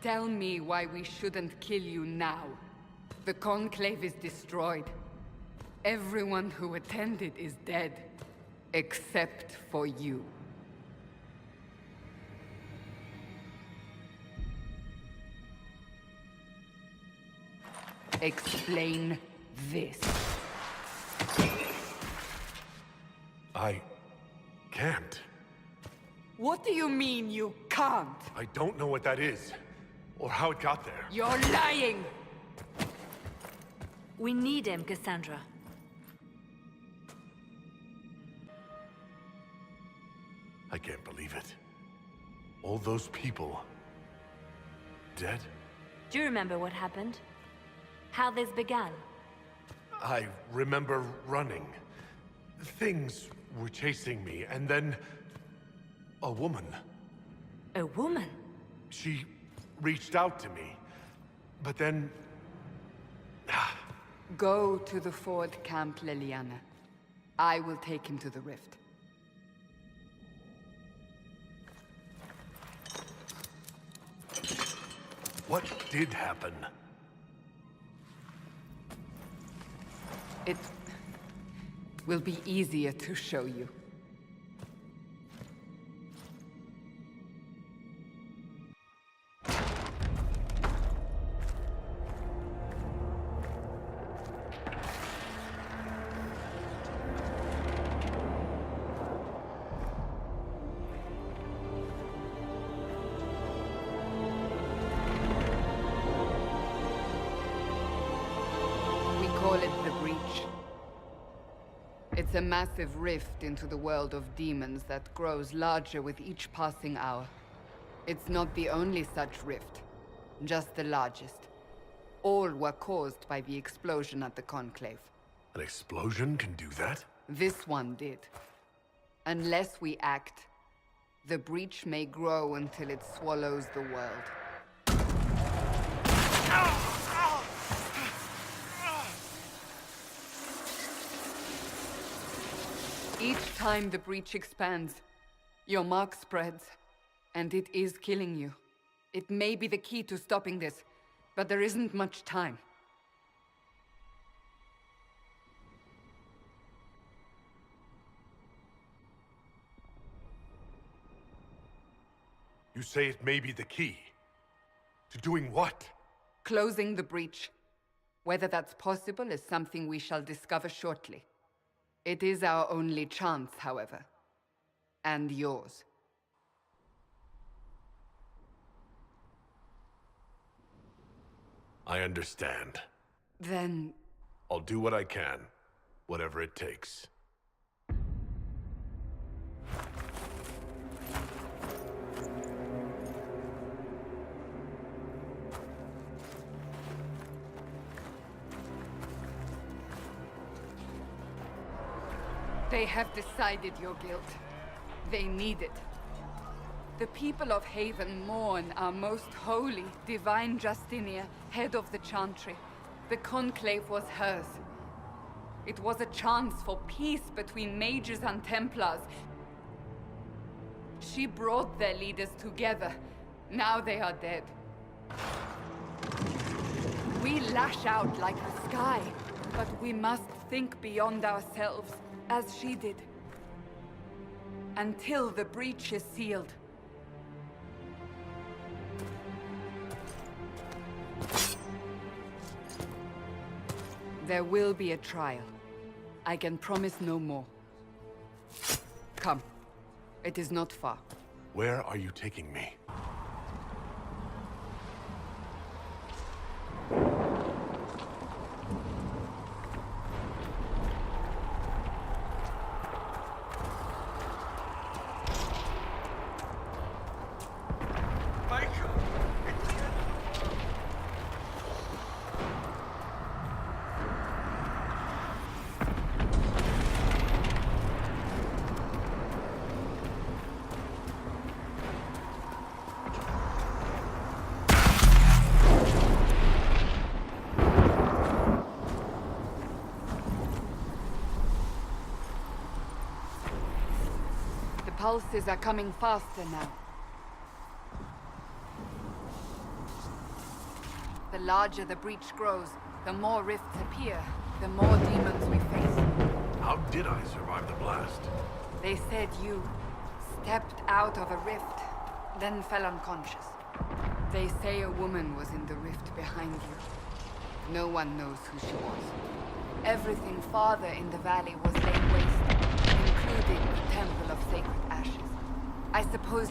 Tell me why we shouldn't kill you now. The Conclave is destroyed. Everyone who attended is dead. Except for you. Explain this. I can't. What do you mean you can't? I don't know what that is, or how it got there. You're lying! We need him, Cassandra. I can't believe it. All those people... dead? Do you remember what happened? How this began? I remember running. Things were chasing me, and then... a woman. A woman? She reached out to me, but then... Go to the Ford Camp, Liliana. I will take him to the rift. What did happen? It will be easier to show you. Call it the Breach. It's a massive rift into the world of demons that grows larger with each passing hour. It's not the only such rift, just the largest. All were caused by the explosion at the Conclave. An explosion can do that? This one did. Unless we act, the Breach may grow until it swallows the world. Each time the Breach expands, your mark spreads, and it is killing you. It may be the key to stopping this, but there isn't much time. You say it may be the key. To doing what? Closing the Breach. Whether that's possible is something we shall discover shortly. It is our only chance, however. And yours. I understand. Then... I'll do what I can. Whatever it takes. They have decided your guilt. They need it. The people of Haven mourn our most holy, divine Justinia, head of the Chantry. The Conclave was hers. It was a chance for peace between mages and Templars. She brought their leaders together. Now they are dead. We lash out like the sky, but we must think beyond ourselves. As she did. Until the Breach is sealed. There will be a trial. I can promise no more. Come. It is not far. Where are you taking me? Pulses are coming faster now. The larger the breach grows, the more rifts appear, the more demons we face. How did I survive the blast? They said you stepped out of a rift, then fell unconscious. They say a woman was in the rift behind you. No one knows who she was. Everything farther in the valley was laid waste, including the Temple of Sacred Ashes. I suppose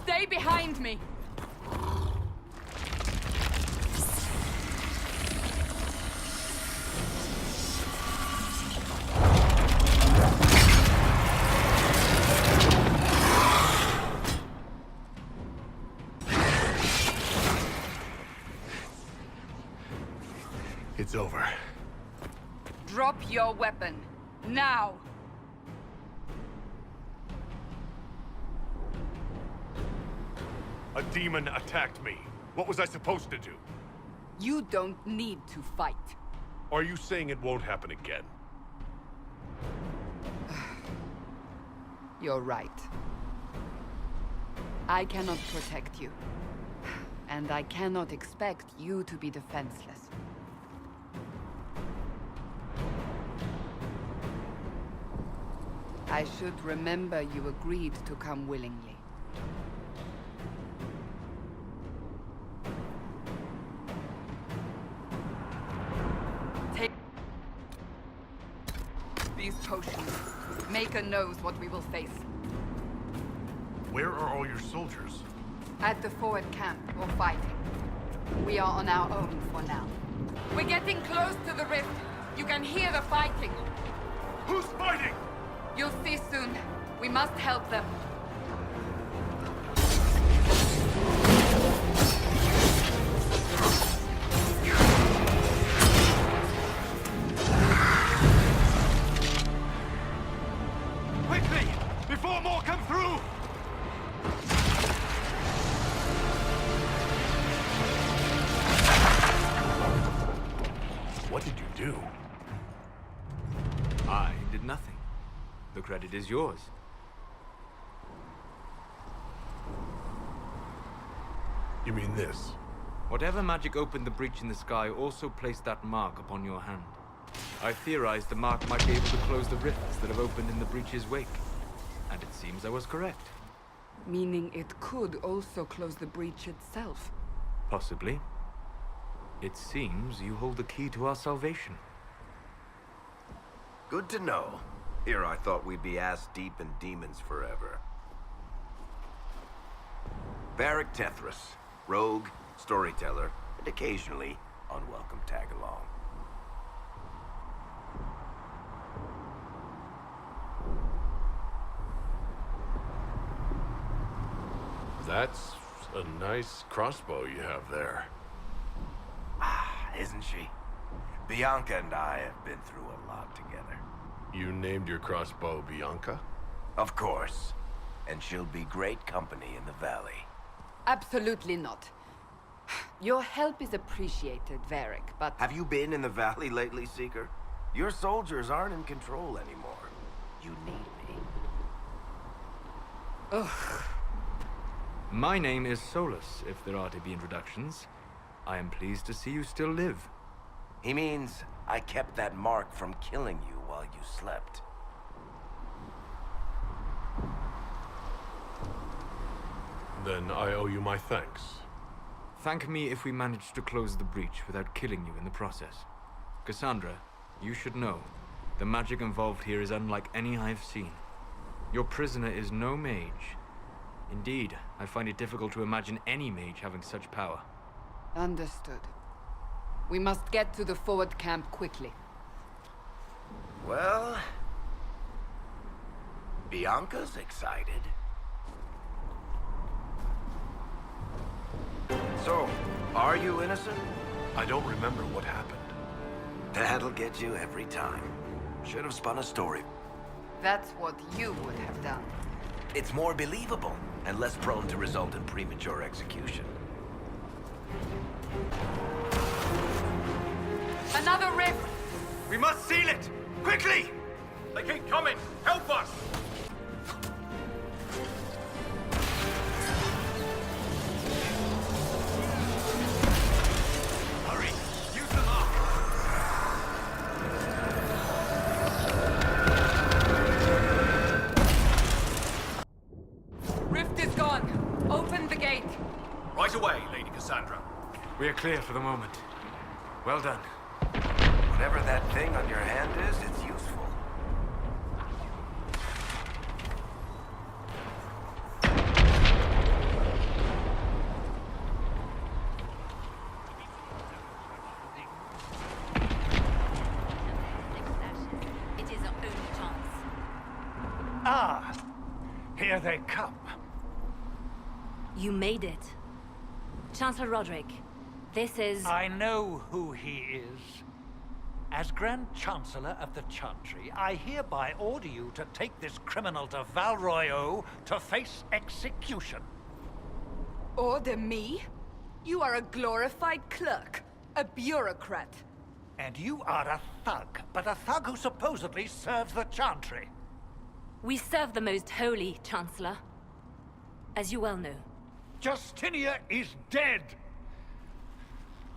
Stay behind me! It's over. Drop your weapon. Now! A demon attacked me. What was I supposed to do? You don't need to fight. Are you saying it won't happen again? You're right. I cannot protect you. And I cannot expect you to be defenseless. I should remember you agreed to come willingly. Take these potions. Maker knows what we will face. Where are all your soldiers? At the forward camp, or fighting. We are on our own for now. We're getting close to the rift. You can hear the fighting. Who's fighting? You'll see soon. We must help them. Quickly! Before more come through! What did you do? I did nothing. The credit is yours. You mean this? Whatever magic opened the breach in the sky also placed that mark upon your hand. I theorized the mark might be able to close the rifts that have opened in the breach's wake. And it seems I was correct. Meaning it could also close the breach itself. Possibly. It seems you hold the key to our salvation. Good to know. Here I thought we'd be ass-deep in demons forever. Varric Tethras, rogue, storyteller, and occasionally unwelcome tag-along. That's a nice crossbow you have there. Ah, isn't she? Bianca and I have been through a lot together. You named your crossbow Bianca? Of course. And she'll be great company in the valley. Absolutely not. Your help is appreciated, Varric, but... Have you been in the valley lately, Seeker? Your soldiers aren't in control anymore. You need me. Ugh. My name is Solus, if there are to be introductions. I am pleased to see you still live. He means I kept that mark from killing you while you slept. Then I owe you my thanks. Thank me if we manage to close the breach without killing you in the process. Cassandra, you should know, the magic involved here is unlike any I've seen. Your prisoner is no mage. Indeed, I find it difficult to imagine any mage having such power. Understood. We must get to the forward camp quickly. Well... Bianca's excited. So, are you innocent? I don't remember what happened. That'll get you every time. Should have spun a story. That's what you would have done. It's more believable, and less prone to result in premature execution. Another rift! We must seal it! Quickly! They keep coming! Help us! Hurry! Use the mark! Rift is gone. Open the gate. Right away, Lady Cassandra. We are clear for the moment. Well done. Whatever that thing on your hand is, it's useful. It is our only chance. Ah, here they come. You made it. Chancellor Roderick, this is... I know who he is. As Grand Chancellor of the Chantry, I hereby order you to take this criminal to Val Royeaux to face execution. Order me? You are a glorified clerk. A bureaucrat. And you are a thug, but a thug who supposedly serves the Chantry. We serve the most holy, Chancellor. As you well know. Justinia is dead!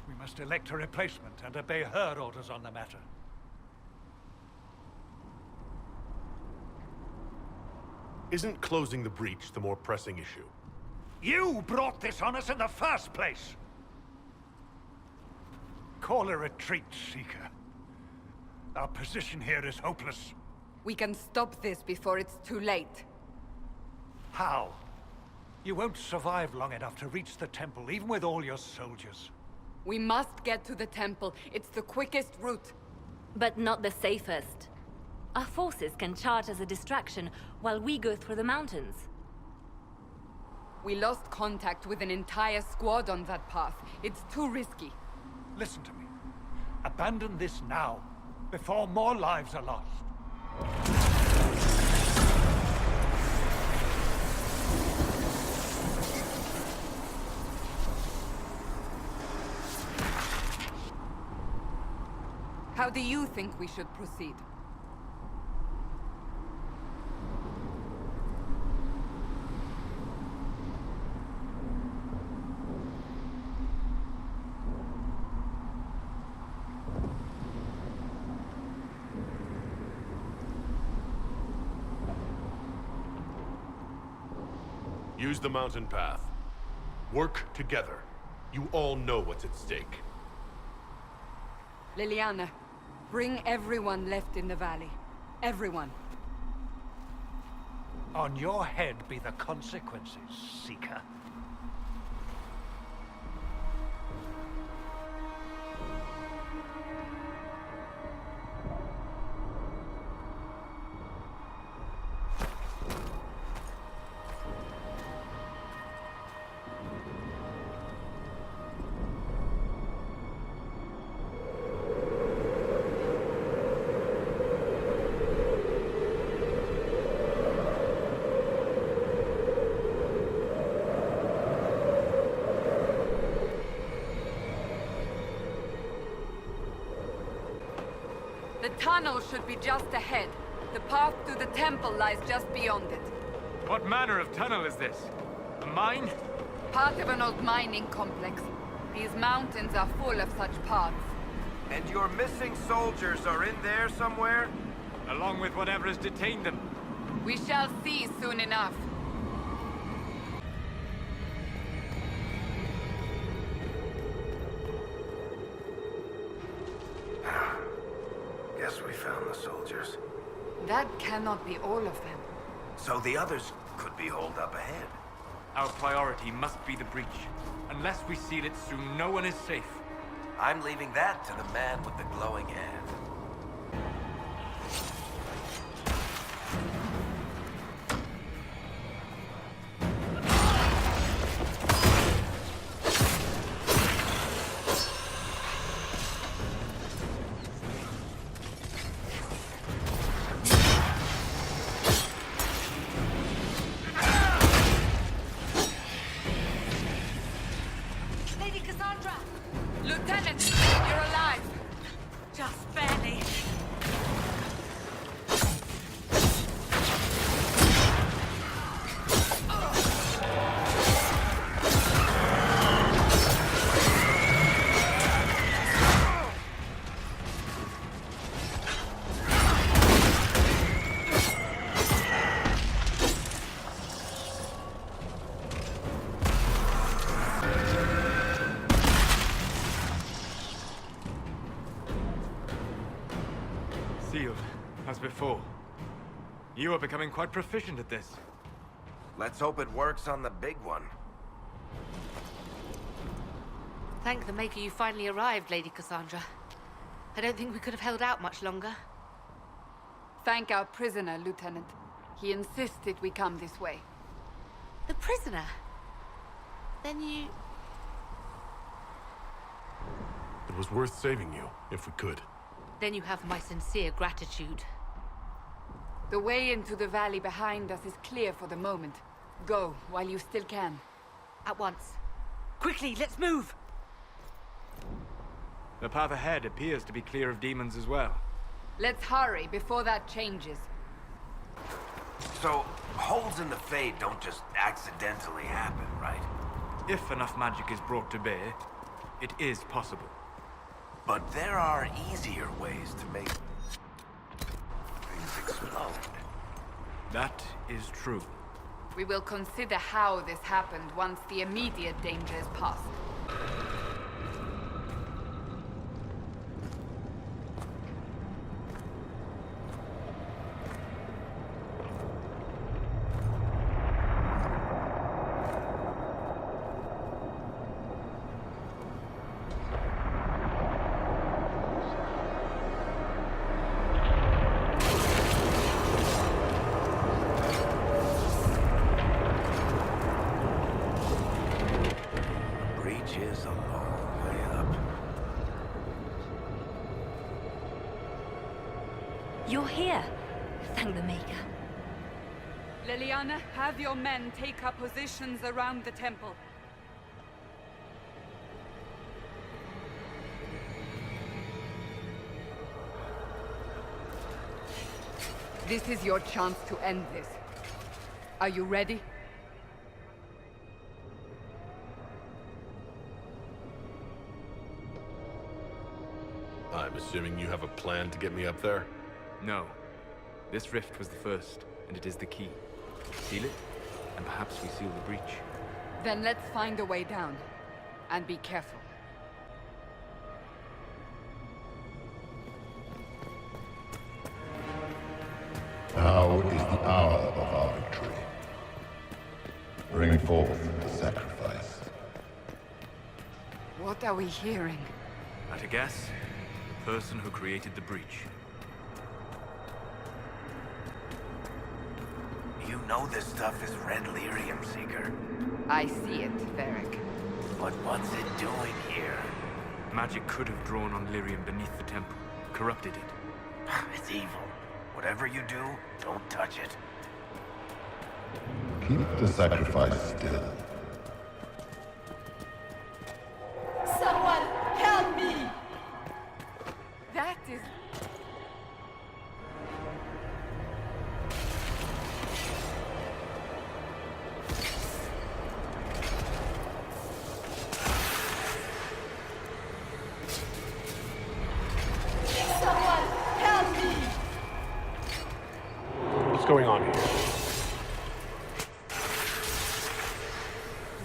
We must elect a replacement and obey her orders on the matter. Isn't closing the breach the more pressing issue? You brought this on us in the first place! Call a retreat, Seeker. Our position here is hopeless. We can stop this before it's too late. How? You won't survive long enough to reach the temple, even with all your soldiers. We must get to the temple. It's the quickest route. But not the safest. Our forces can charge as a distraction while we go through the mountains. We lost contact with an entire squad on that path. It's too risky. Listen to me. Abandon this now, before more lives are lost. How do you think we should proceed? Use the mountain path. Work together. You all know what's at stake. Liliana, bring everyone left in the valley. Everyone. On your head be the consequences, Seeker. The tunnel should be just ahead. The path to the temple lies just beyond it. What manner of tunnel is this? A mine? Part of an old mining complex. These mountains are full of such paths. And your missing soldiers are in there somewhere? Along with whatever has detained them. We shall see soon enough. Guess we found the soldiers. That cannot be all of them. So the others could be holed up ahead. Our priority must be the breach. Unless we seal it soon, no one is safe. I'm leaving that to the man with the glowing hand. Lady Cassandra! as before. You are becoming quite proficient at this. Let's hope it works on the big one. Thank the Maker you finally arrived, Lady Cassandra. I don't think we could have held out much longer. Thank our prisoner, Lieutenant. He insisted we come this way. The prisoner? Then you... It was worth saving you, if we could. Then you have my sincere gratitude. The way into the valley behind us is clear for the moment. Go, while you still can. At once. Quickly, let's move! The path ahead appears to be clear of demons as well. Let's hurry before that changes. So, holes in the Fade don't just accidentally happen, right? If enough magic is brought to bear, it is possible. But there are easier ways to make things explode. That is true. We will consider how this happened once the immediate danger is past. Is a long way up. You're here. Thank the Maker. Leliana, have your men take up positions around the temple. This is your chance to end this. Are you ready? I'm assuming you have a plan to get me up there? No. This rift was the first, and it is the key. Seal it, and perhaps we seal the breach. Then let's find a way down. And be careful. Now is the hour of our victory. Bring forth the sacrifice. What are we hearing? At a guess, the person who created the breach. You know this stuff is red lyrium, Seeker. I see it, Varric. But what's it doing here? Magic could have drawn on lyrium beneath the temple, corrupted it. It's evil. Whatever you do, don't touch it. Keep the sacrifice still. Someone help me! That is... Someone help me! What's going on here?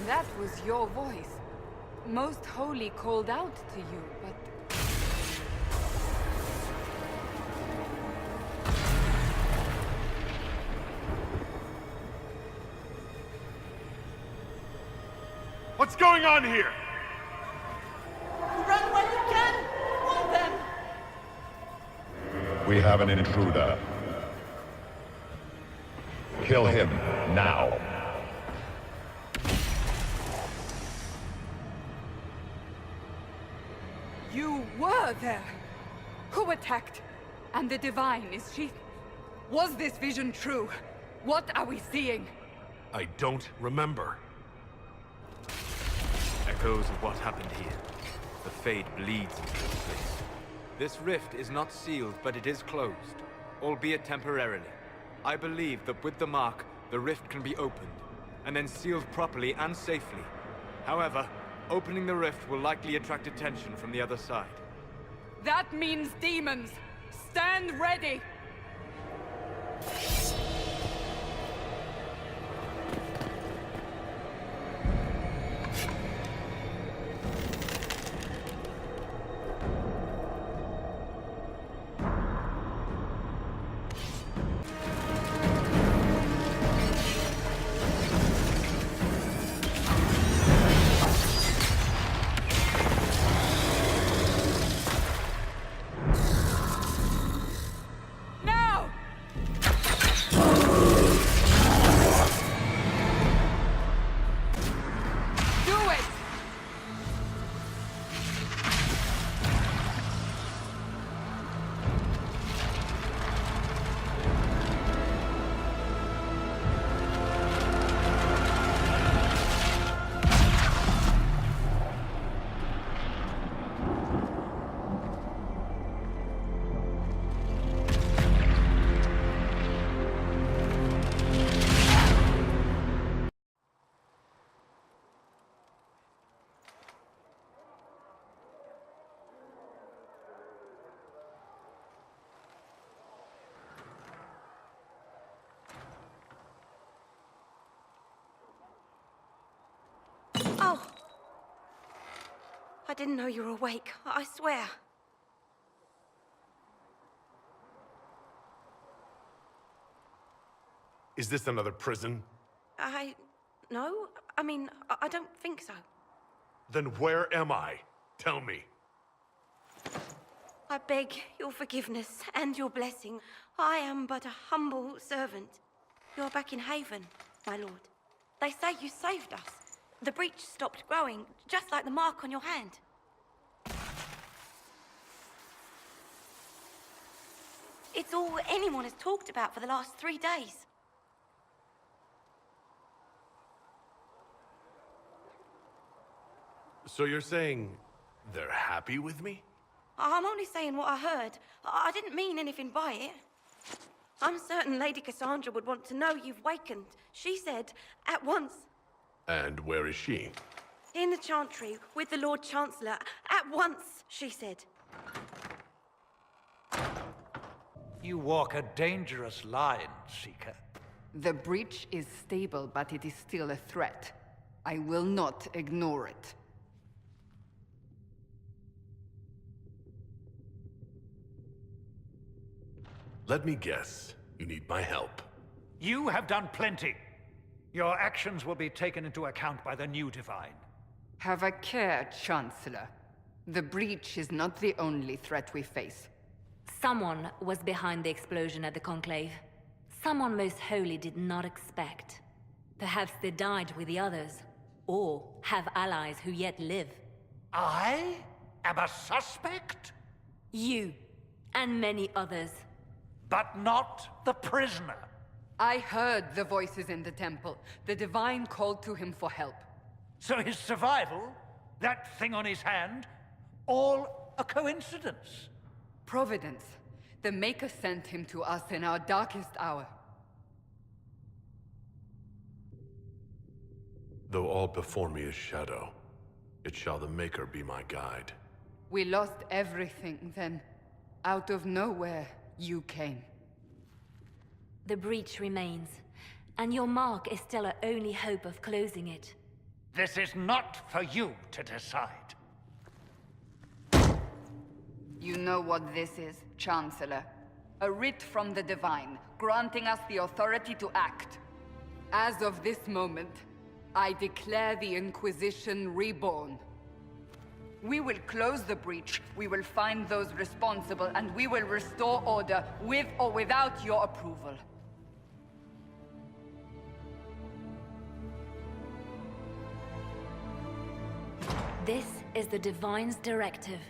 That was your voice. Most Holy called out to you, but... What's going on here? Run while you can! Warn them! We have an intruder. Kill him now. You were there! Who attacked? And the Divine, is she... Was this vision true? What are we seeing? I don't remember. Echoes of what happened here. The Fade bleeds into this place. This rift is not sealed, but it is closed, albeit temporarily. I believe that with the mark, the rift can be opened, and then sealed properly and safely. However, opening the rift will likely attract attention from the other side. That means demons! Stand ready! I didn't know you were awake, I swear. Is this another prison? No. I mean, I don't think so. Then where am I? Tell me. I beg your forgiveness and your blessing. I am but a humble servant. You're back in Haven, my lord. They say you saved us. The breach stopped growing, just like the mark on your hand. It's all anyone has talked about for the last 3 days. So you're saying they're happy with me? I'm only saying what I heard. I didn't mean anything by it. I'm certain Lady Cassandra would want to know you've wakened. She said, at once. And where is she? In the Chantry, with the Lord Chancellor. At once, she said. You walk a dangerous line, Seeker. The breach is stable, but it is still a threat. I will not ignore it. Let me guess. You need my help. You have done plenty. Your actions will be taken into account by the new Divine. Have a care, Chancellor. The breach is not the only threat we face. Someone was behind the explosion at the Conclave. Someone Most Holy did not expect. Perhaps they died with the others, or have allies who yet live. I am a suspect? You, and many others. But not the prisoner. I heard the voices in the temple. The Divine called to him for help. So his survival, that thing on his hand, all a coincidence? Providence. The Maker sent him to us in our darkest hour. Though all before me is shadow, it shall the Maker be my guide. We lost everything then. Out of nowhere, you came. The breach remains, and your mark is still our only hope of closing it. This is not for you to decide. You know what this is, Chancellor. A writ from the Divine, granting us the authority to act. As of this moment, I declare the Inquisition reborn. We will close the breach, we will find those responsible, and we will restore order, with or without your approval. This is the Divine's directive.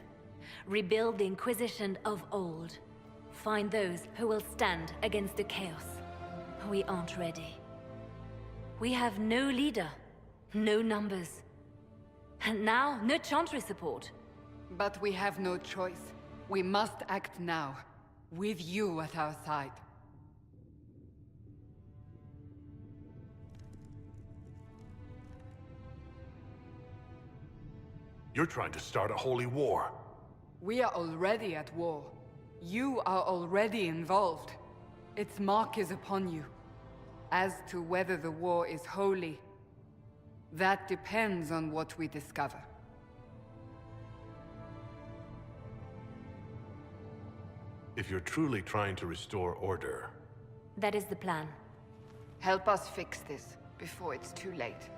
Rebuild the Inquisition of old. Find those who will stand against the chaos. We aren't ready. We have no leader, no numbers. And now, no Chantry support. But we have no choice. We must act now, with you at our side. You're trying to start a holy war. We are already at war. You are already involved. Its mark is upon you. As to whether the war is holy, that depends on what we discover. If you're truly trying to restore order... That is the plan. Help us fix this before it's too late.